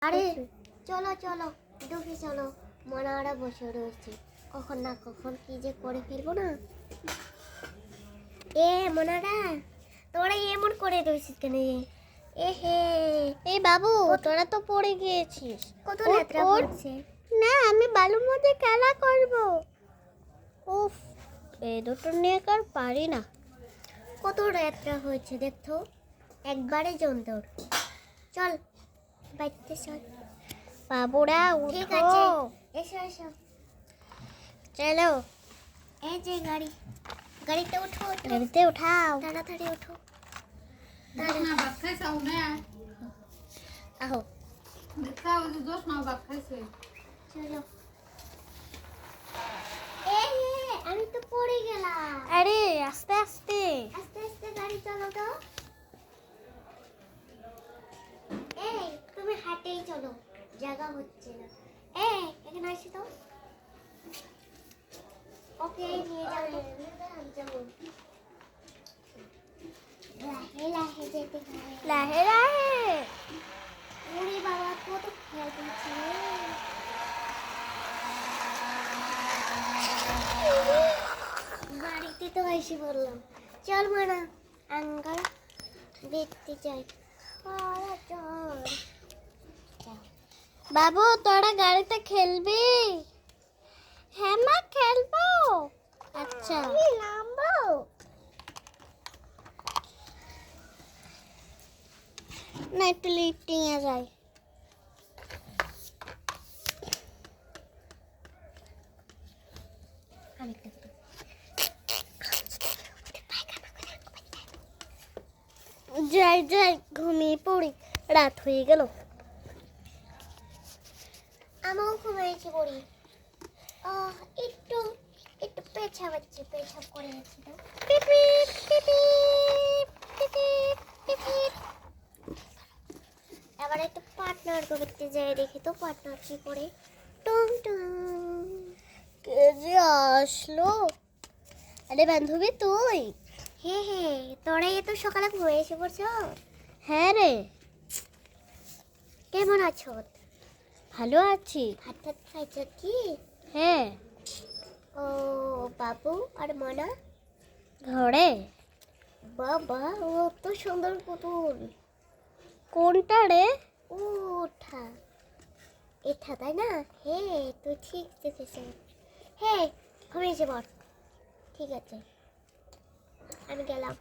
আরে চলো চলো ঢুকে চলো, মনারা বসে রয়েছে, কখন না কখন কি যে করে ফেলবো না। এ মনারা, তোরা এমন করে রয়েছিস কেন? এ হে, এই বাবু, তোরা তো পড়ে গিয়েছিস। কত যাত্রা করছে। না, আমি বালুর মধ্যে খেলা করব। উফ, এই দুটো নিয়ে আর পারি না। কত যাত্রা হয়েছে দেখতো, একবারে জমদর। চল বাইতে চল বাবুরা ঠিক উঠো। আছে, এসো এসো। চলো, এই যে গাড়ি, গাড়িতে উঠো, গাড়িতে উঠাও। তাড়াতাড়ি উঠো। আহো, চলো। এই আমি তো পড়ে গেলাম। আরে আস্তে আস্তে। আস্তে আস্তে গাড়ি চালো তো। এই তুমি হাঁটেই চলো, জায়গা হচ্ছে না। এই এখানে আসি তো। ওকে নিয়ে যাও তো। লাহে লাহে যেতে হয়। লাহে লাহে। ওরে বাবা, কত খেয়াল করছে রে। বাড়িতে তো এসে বললাম। চল মানা, আঙ্গার দেখতে চাই। চল বাবু, তোরা গাড়িতে খেলবি? হ্যাঁ মা, খেলবো। আচ্ছা, আমি নামবো। না একটু লিফটিং এ যাই। যাই যাই, ঘুমিয়ে পড়ি, রাত হয়ে গেল। আমাও ঘুমিয়েছি পড়ি। একটু একটু পেছাব আছে, পেছাব করে আছি তো। পিপিপ পিপিপ পিপিপ পিপিপ। এবার একটু পার্টনার করতে যাই, দেখি তো পার্টনার কি করে। টুম টুম। কে যে আসলো? আরে বান্ধবী, তুই? হ্যাঁ হ্যাঁ, তোরাই এত সকালে ঘুরে এসে পড়ছো। হ্যাঁ রে, কেমন আছো? ভালো আছি। ভাত টাত খাইছো কি? হ্যাঁ, ও বাবু আর মনা? ঘরে। বাবা, ও তো সুন্দর পুতুল। কোনটা রে? ওঠা, এটা তাই না? হ্যাঁ, তুই ঠিক দেখেছ। হ্যাঁ, ঘুমিয়েছে বল। ঠিক আছে, আমি গেলাম।